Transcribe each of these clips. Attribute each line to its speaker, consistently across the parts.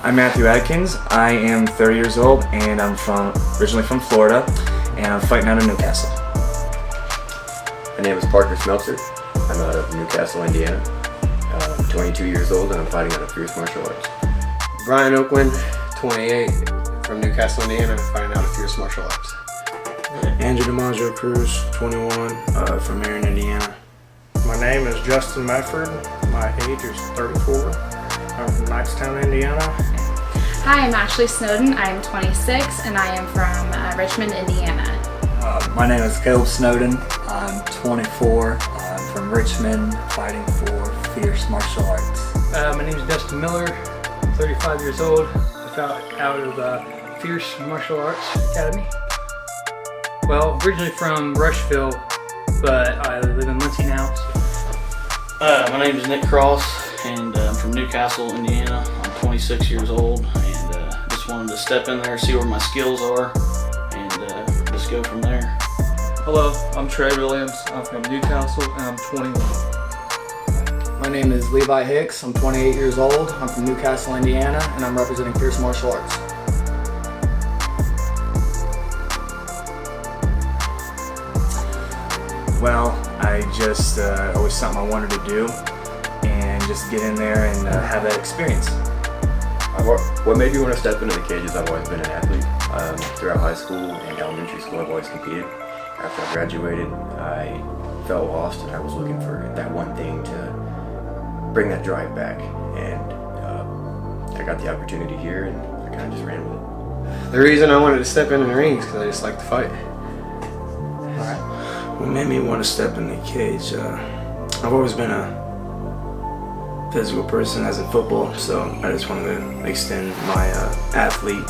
Speaker 1: I'm Matthew Adkins. I am 30 years old and I'm originally from Florida, and I'm fighting out of Newcastle.
Speaker 2: My name is Parker Smeltzer. I'm out of Newcastle, Indiana. I'm 22 years old and I'm fighting out of Fierce Martial Arts.
Speaker 3: Brian Oakland, 28, from Newcastle, Indiana, fighting out of Fierce Martial Arts.
Speaker 4: Andrew DiMaggio Cruz, 21, from here in Indiana.
Speaker 5: My name is Justin Medford. My age is 34. I'm from Knightstown, Indiana.
Speaker 6: Hi, I'm Ashley Snowden. I'm 26 and I am from Richmond, Indiana.
Speaker 7: My name is Caleb Snowden. I'm 24. I'm from Richmond, fighting for Fierce Martial Arts.
Speaker 8: My name is Dustin Miller. I'm 35 years old. I fought out of Fierce Martial Arts Academy. Well, originally from Rushville, but I live in Muncie now.
Speaker 9: My name is Nick Cross, and I'm from Newcastle, Indiana. I'm 26 years old, and just wanted to step in there, see where my skills are, and just go from there.
Speaker 10: Hello, I'm Trey Williams. I'm from Newcastle, and I'm 21.
Speaker 11: My name is Levi Hicks. I'm 28 years old. I'm from Newcastle, Indiana, and I'm representing Fierce Martial Arts.
Speaker 1: Well, I just always something I wanted to do, and just get in there and have that experience.
Speaker 2: What made me want to step into the cage is I've always been an athlete. Throughout high school and elementary school, I've always competed. After I graduated, I felt lost and I was looking for that one thing to bring that drive back. And I got the opportunity here and I kind of just ran with it.
Speaker 3: The reason I wanted to step into the ring is because I just like to fight.
Speaker 4: What made me want to step in the cage? I've always been a physical person as a football, so I just wanted to extend my athlete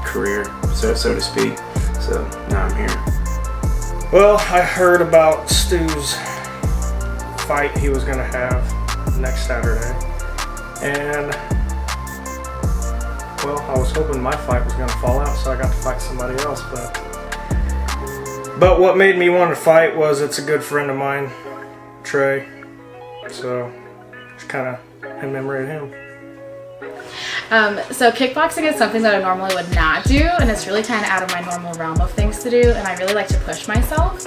Speaker 4: career, so to speak. So now I'm here.
Speaker 5: Well, I heard about Stu's fight he was going to have next Saturday. And, well, I was hoping my fight was going to fall out so I got to fight somebody else. But what made me want to fight was it's a good friend of mine, Trey. So, it's kind of in memory of him.
Speaker 6: So kickboxing is something that I normally would not do, and it's really kind of out of my normal realm of things to do, and I really like to push myself.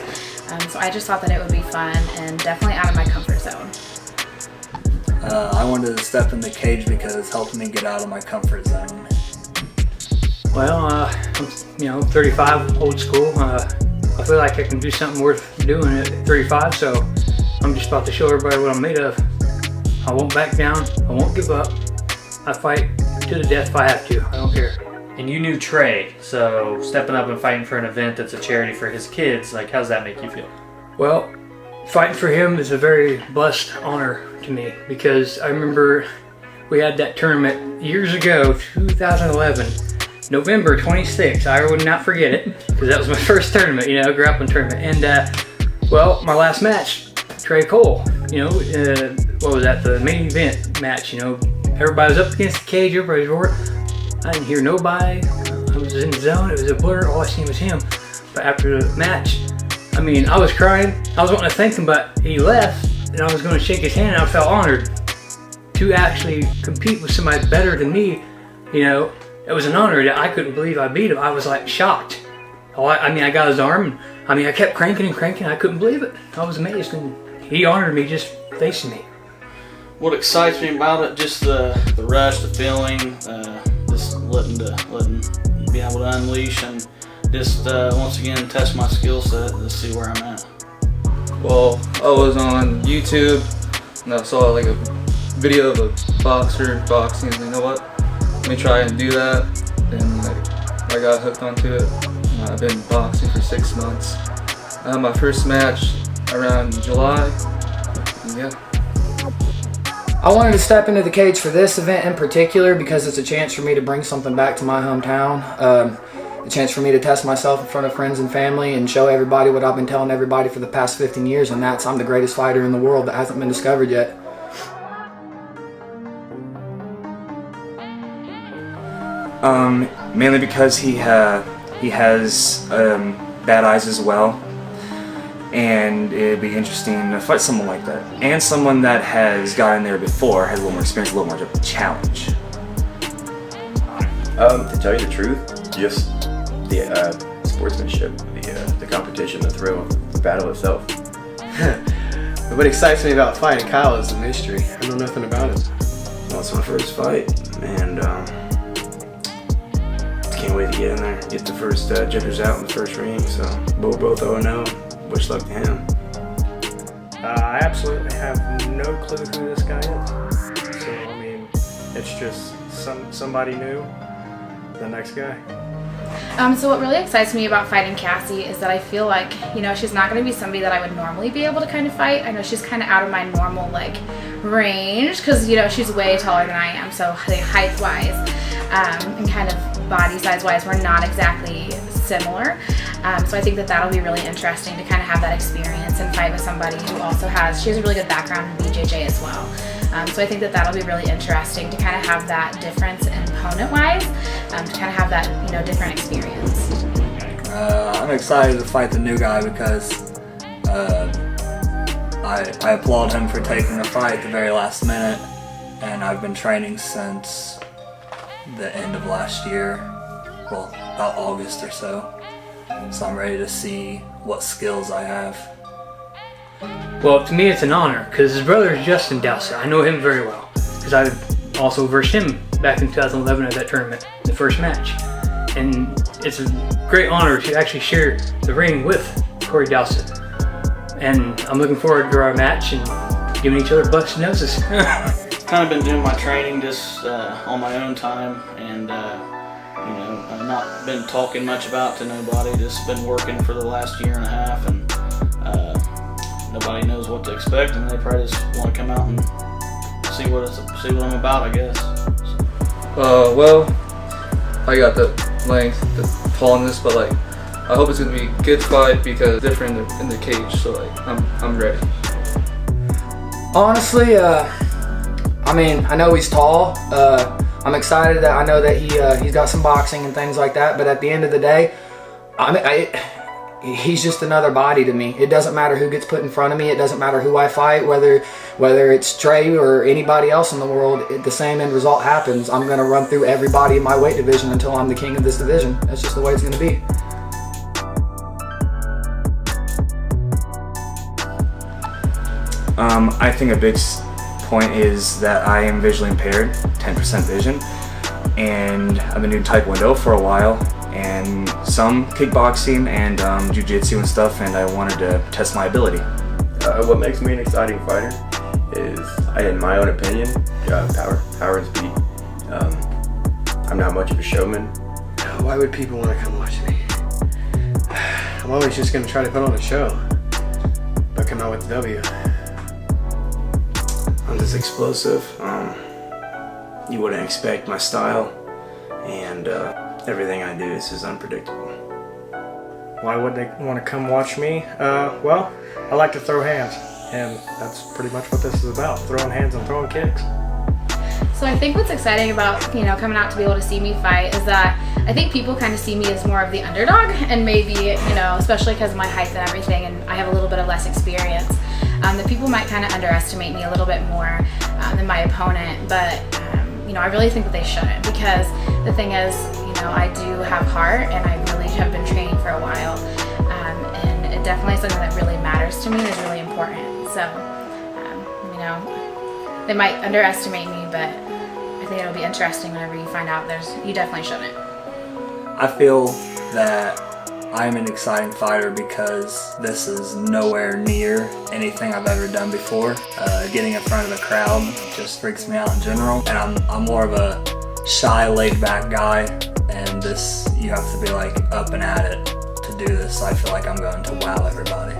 Speaker 6: So I just thought that it would be fun and definitely out of my comfort zone.
Speaker 7: I wanted to step in the cage because it's helping me get out of my comfort zone.
Speaker 8: Well, I'm 35, old school. I feel like I can do something worth doing at 35, so I'm just about to show everybody what I'm made of. I won't back down. I won't give up. I fight to the death if I have to. I don't care.
Speaker 12: And you knew Trey, so stepping up and fighting for an event that's a charity for his kids, like, how does that make you feel?
Speaker 8: Well, fighting for him is a very blessed honor to me, because I remember we had that tournament years ago, 2011, November 26th. I would not forget it, because that was my first tournament, grappling tournament. And, well, my last match, Trey Cole, what was that, the main event match, everybody was up against the cage, everybody was roaring. I didn't hear nobody. I was in the zone, it was a blur, all I seen was him. But after the match, I was crying. I was wanting to thank him, but he left, and I was going to shake his hand, and I felt honored to actually compete with somebody better than me. It was an honor that I couldn't believe I beat him. I was like shocked. I got his arm, and I kept cranking and cranking. I couldn't believe it. I was amazed, and he honored me just facing me.
Speaker 9: What excites me about it, just the rush, the feeling, just letting be able to unleash and just once again test my skill set to see where I'm at.
Speaker 10: Well, I was on YouTube and I saw like a video of a boxer boxing, and you know what? Let me try and do that. And I got hooked onto it. And I've been boxing for 6 months. I had my first match around July. And yeah.
Speaker 11: I wanted to step into the cage for this event in particular because it's a chance for me to bring something back to my hometown. A chance for me to test myself in front of friends and family and show everybody what I've been telling everybody for the past 15 years, and that's I'm the greatest fighter in the world that hasn't been discovered yet.
Speaker 1: Mainly because he has bad eyes as well, and it'd be interesting to fight someone like that, and someone that has gotten there before, has a little more experience, a little more of a challenge.
Speaker 2: To tell you the truth, just the sportsmanship, the competition, the thrill of the battle itself.
Speaker 3: What excites me about fighting Kyle is the mystery. I know nothing about it.
Speaker 4: Well, it's my first fight, and can't wait to get in there, get the first jitters out in the first ring. So we're both 0-0. Wish luck to him.
Speaker 5: I absolutely have no clue who this guy is. So I mean, it's just somebody new. The next guy.
Speaker 6: So what really excites me about fighting Cassie is that I feel like, you know, she's not going to be somebody that I would normally be able to kind of fight. I know she's kind of out of my normal, like, range because, you know, she's way taller than I am. So height-wise and kind of body size-wise, we're not exactly similar. So I think that that'll be really interesting to kind of have that experience and fight with somebody who also she has a really good background in BJJ as well. So I think that that'll be really interesting to kind of have that difference in opponent-wise, to kind of have that, you know, different experience.
Speaker 7: I'm excited to fight the new guy because I applaud him for taking the fight at the very last minute, and I've been training since the end of last year, well, about August or so. So I'm ready to see what skills I have.
Speaker 8: Well, to me it's an honor because his brother is Justin Dowser. I know him very well because I also versed him back in 2011 at that tournament, the first match. And it's a great honor to actually share the ring with Corey Dowser. And I'm looking forward to our match and giving each other butts and noses.
Speaker 9: Kind of been doing my training just on my own time, and you know, I've not been talking much about to nobody. Just been working for the last year and a half, and nobody knows what to expect, and they probably just want to come out and see what I'm about, I guess.
Speaker 10: Well, I got the length, the tallness, but like, I hope it's gonna be a good fight because it's different in the cage. So like, I'm ready.
Speaker 11: Honestly, I mean, I know he's tall. I'm excited that I know that he's got some boxing and things like that. But at the end of the day, he's just another body to me. It doesn't matter who gets put in front of me. It doesn't matter who I fight, whether it's Trey or anybody else in the world. The same end result happens. I'm gonna run through everybody in my weight division until I'm the king of this division. That's just the way it's gonna be.
Speaker 1: I think a big point is that I am visually impaired, 10% vision, and I've been doing Taekwondo for a while, and some kickboxing and jiu-jitsu and stuff, and I wanted to test my ability.
Speaker 2: What makes me an exciting fighter is, in my own opinion, power and speed. I'm not much of a showman.
Speaker 3: Why would people want to come watch me? I'm always just going to try to put on a show, but come out with the W.
Speaker 4: I'm just explosive. You wouldn't expect my style, and everything I do is just unpredictable.
Speaker 5: Why would they want to come watch me? Well, I like to throw hands, and that's pretty much what this is about, throwing hands and throwing kicks.
Speaker 6: So I think what's exciting about, you know, coming out to be able to see me fight is that I think people kind of see me as more of the underdog, and maybe, you know, especially because of my height and everything, and I have a little bit of less experience, that people might kind of underestimate me a little bit more than my opponent. But you know, I really think that they shouldn't, because the thing is, you know, I do have heart, and I really have been training for a while, and it definitely is something that really matters to me and is really important. So you know, they might underestimate me, but I think it'll be interesting whenever you find out you definitely shouldn't.
Speaker 7: I feel that I'm an exciting fighter because this is nowhere near anything I've ever done before. Getting in front of a crowd just freaks me out in general, and I'm more of a shy, laid-back guy, and you have to be like up and at it to do this. I feel like I'm going to wow everybody.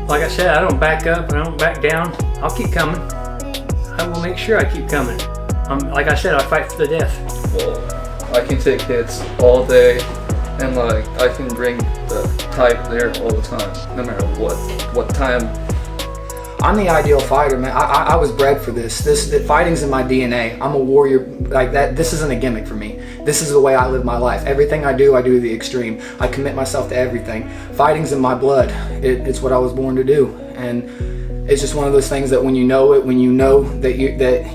Speaker 8: Like I said, I don't back up and I don't back down. I'll keep coming. I will make sure I keep coming. Like I said, I fight for the death.
Speaker 10: Well, I can take hits all day, and like I can bring the hype there all the time, no matter what time.
Speaker 11: I'm the ideal fighter, man. I was bred for this. Fighting's in my DNA. I'm a warrior like that. This isn't a gimmick for me. This is the way I live my life. Everything I do to the extreme. I commit myself to everything. Fighting's in my blood. It's what I was born to do, and it's just one of those things that when you know it, when you know that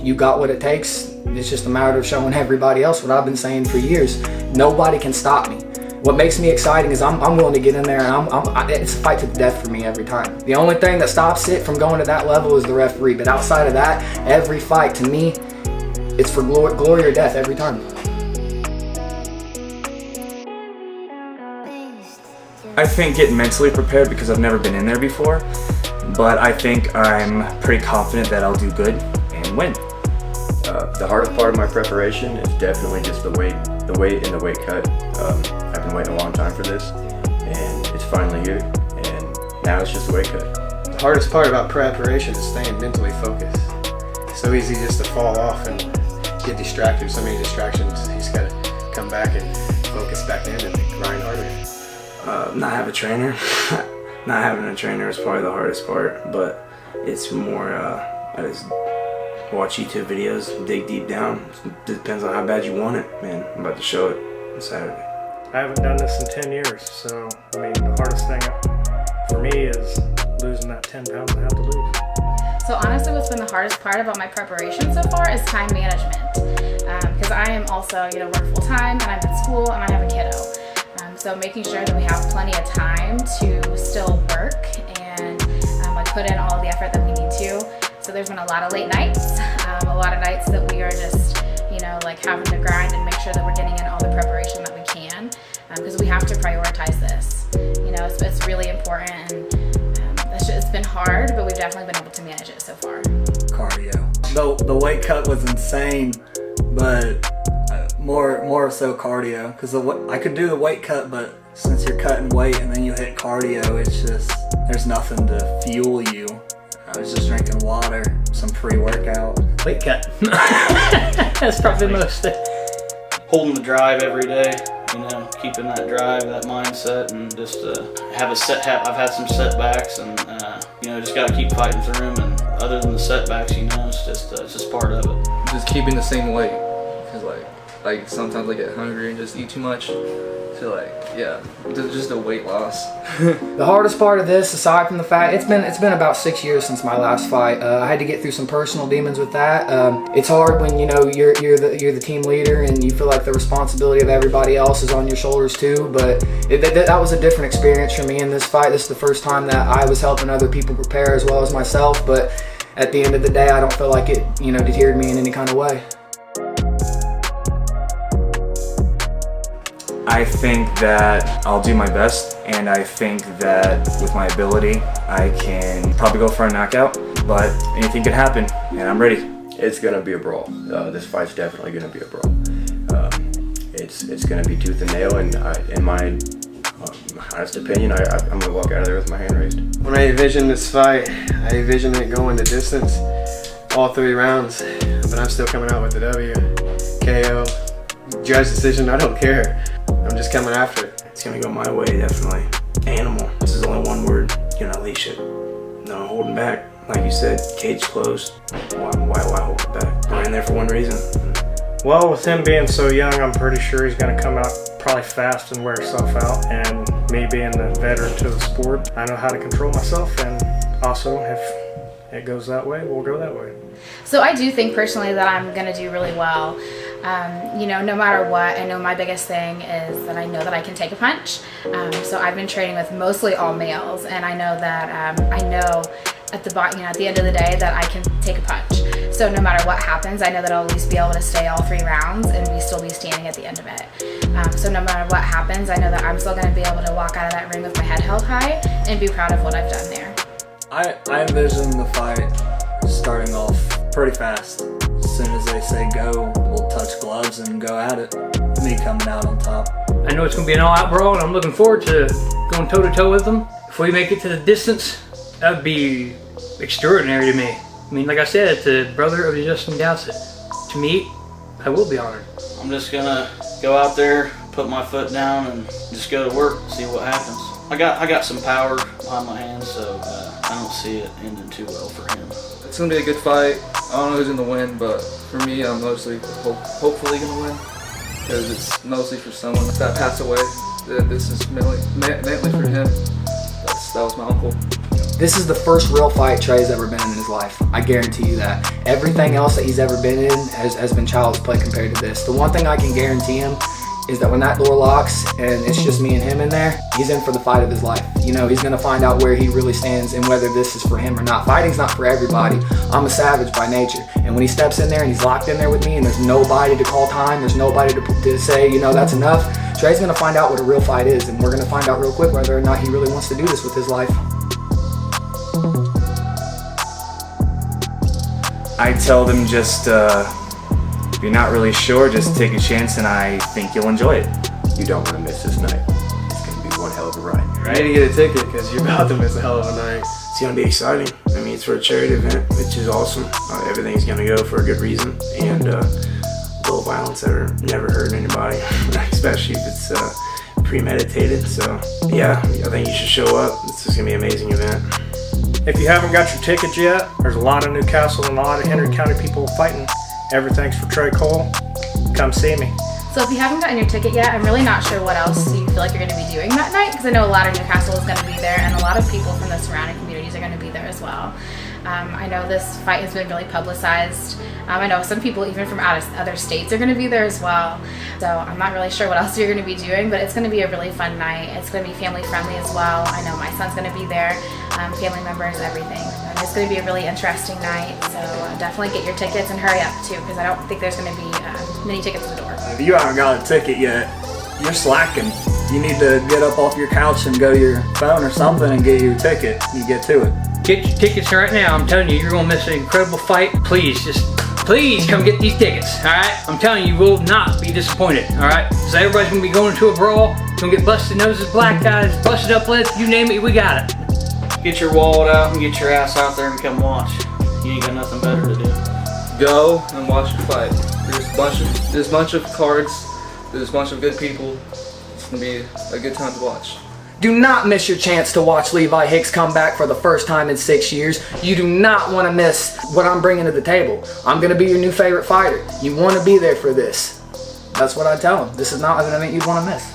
Speaker 11: you got what it takes, It's just a matter of showing everybody else what I've been saying for years. Nobody can stop me. What makes me exciting is I'm willing to get in there, and it's a fight to the death for me every time. The only thing that stops it from going to that level is the referee, but outside of that, every fight to me, it's for glory or death every time.
Speaker 1: I think getting mentally prepared because I've never been in there before, but I think I'm pretty confident that I'll do good and win.
Speaker 2: The hardest part of my preparation is definitely just the weight and the weight cut. I've been waiting a long time for this, and it's finally here, and now it's just the weight cut.
Speaker 3: The hardest part about preparation is staying mentally focused. It's so easy just to fall off and get distracted. So many distractions. You just gotta come back and focus back in and grind harder.
Speaker 4: Not have a trainer. Not having a trainer is probably the hardest part, but it's more, I just watch YouTube videos, dig deep down. It depends on how bad you want it, man. I'm about to show it on Saturday.
Speaker 5: I haven't done this in 10 years, so I mean, the hardest thing for me is losing that 10 pounds I have to lose.
Speaker 6: So honestly, what's been the hardest part about my preparation so far is time management. Because I am also, work full time, and I'm in school, and I have a kiddo. So making sure that we have plenty of time to still work and put in all the effort that we need to. So there's been a lot of late nights, a lot of nights that we are just, having to grind and make sure that we're getting in all the preparation that we can, because we have to prioritize this. It's really important, and it's been hard, but we've definitely been able to manage it so far.
Speaker 7: Cardio. The weight cut was insane, but more so cardio, because I could do the weight cut, but since you're cutting weight and then you hit cardio, it's just there's nothing to fuel you. I was just drinking water, some pre-workout.
Speaker 8: Weight cut. That's probably the most.
Speaker 9: Holding the drive every day, keeping that drive, that mindset, and just I've had some setbacks, and just got to keep fighting through them. And other than the setbacks, it's just part of it.
Speaker 10: Just keeping the same weight, because like sometimes I get hungry and just eat too much. So just a weight loss.
Speaker 11: The hardest part of this, aside from the fact it's been about 6 years since my last fight. I had to get through some personal demons with that. It's hard when you're the team leader and you feel like the responsibility of everybody else is on your shoulders too. But that was a different experience for me in this fight. This is the first time that I was helping other people prepare as well as myself. But at the end of the day, I don't feel like it deterred me in any kind of way.
Speaker 1: I think that I'll do my best, and I think that with my ability, I can probably go for a knockout, but anything could happen, and I'm ready.
Speaker 2: It's gonna be a brawl. This fight's definitely gonna be a brawl. It's gonna be tooth and nail, and in my honest opinion, I'm gonna walk out of there with my hand raised.
Speaker 3: When I envision this fight, I envision it going the distance, all 3 rounds, but I'm still coming out with the W. KO, judge decision, I don't care. I'm just coming after it.
Speaker 4: It's gonna go my way, definitely. Animal. This is only one word. You're not leash it. No holding back. Like you said, cage closed. Why hold it back? We're in there for one reason.
Speaker 5: Well, with him being so young, I'm pretty sure he's going to come out probably fast and wear himself out. And me being the veteran to the sport, I know how to control myself. And also, if it goes that way, we'll go that way.
Speaker 6: So I do think personally that I'm going to do really well. No matter what, I know my biggest thing is that I know that I can take a punch. So I've been training with mostly all males, and I know that at the end of the day that I can take a punch. So no matter what happens, I know that I'll at least be able to stay all 3 rounds and still be standing at the end of it. So no matter what happens, I know that I'm still going to be able to walk out of that ring with my head held high and be proud of what I've done there.
Speaker 7: I envision the fight starting off pretty fast. As soon as they say go, we'll touch gloves and go at it. Me coming out on top.
Speaker 8: I know it's going to be an all-out brawl, and I'm looking forward to going toe-to-toe with them. If we make it to the distance, that would be extraordinary to me. I mean, like I said, it's the brother of Justin Dowsett. To me, I will be honored.
Speaker 9: I'm just going to go out there, put my foot down, and just go to work, see what happens. I got some power behind my hands, so I don't see it ending too well for him.
Speaker 10: It's gonna be a good fight. I don't know who's gonna win, but for me, I'm mostly hopefully gonna win, because it's mostly for someone that passed away. This is mainly for him. That was my uncle.
Speaker 11: This is the first real fight Trey's ever been in his life. I guarantee you that. Everything else that he's ever been in has been child's play compared to this. The one thing I can guarantee him is that when that door locks and it's just me and him in there, he's in for the fight of his life. You know, he's gonna find out where he really stands and whether this is for him or not. Fighting's not for everybody. I'm a savage by nature. And when he steps in there and he's locked in there with me and there's nobody to call time, there's nobody to say, you know, that's enough, Trey's gonna find out what a real fight is, and we're gonna find out real quick whether or not he really wants to do this with his life.
Speaker 1: I tell them just, if you're not really sure, just take a chance and I think you'll enjoy it.
Speaker 2: You don't want to miss this night. It's going to be one hell of a ride.
Speaker 3: You need to get a ticket because you're about to miss a hell of a night.
Speaker 4: It's gonna be exciting. I mean, it's for a charity event, which is awesome. Everything's gonna go for a good reason, and little violence never hurt anybody, especially if it's premeditated. So yeah, I think you should show up. This is gonna be an amazing event.
Speaker 5: If you haven't got your tickets yet, there's a lot of Newcastle and a lot of Henry County people fighting. Everything's for Trey Cole. Come see me.
Speaker 6: So if you haven't gotten your ticket yet, I'm really not sure what else you feel like you're going to be doing that night, because I know a lot of Newcastle is going to be there and a lot of people from the surrounding communities are going to be there as well. I know this fight has been really publicized. I know some people even from other states are going to be there as well. So I'm not really sure what else you're going to be doing, but it's going to be a really fun night. It's going to be family friendly as well. I know my son's going to be there, family members, everything. And it's going to be a really interesting night. So definitely get your tickets and hurry up too, because I don't think there's going to be many tickets at the door.
Speaker 7: If you haven't got a ticket yet, you're slacking. You need to get up off your couch and go to your phone or something and get your ticket. You get to it.
Speaker 8: Get your tickets right now. I'm telling you, you're gonna miss an incredible fight. Please come get these tickets, all right? I'm telling you, you will not be disappointed, all right? So everybody's gonna be going to a brawl, gonna get busted noses, black eyes, busted up lips, you name it, we got it.
Speaker 9: Get your wallet out and get your ass out there and come watch. You ain't got nothing better to do.
Speaker 10: Go and watch the fight. There's a bunch of cards. There's a bunch of good people. It's gonna be a good time to watch.
Speaker 11: Do not miss your chance to watch Levi Hicks come back for the first time in 6 years. You do not want to miss what I'm bringing to the table. I'm going to be your new favorite fighter. You want to be there for this. That's what I tell him. This is not an event you'd want to miss.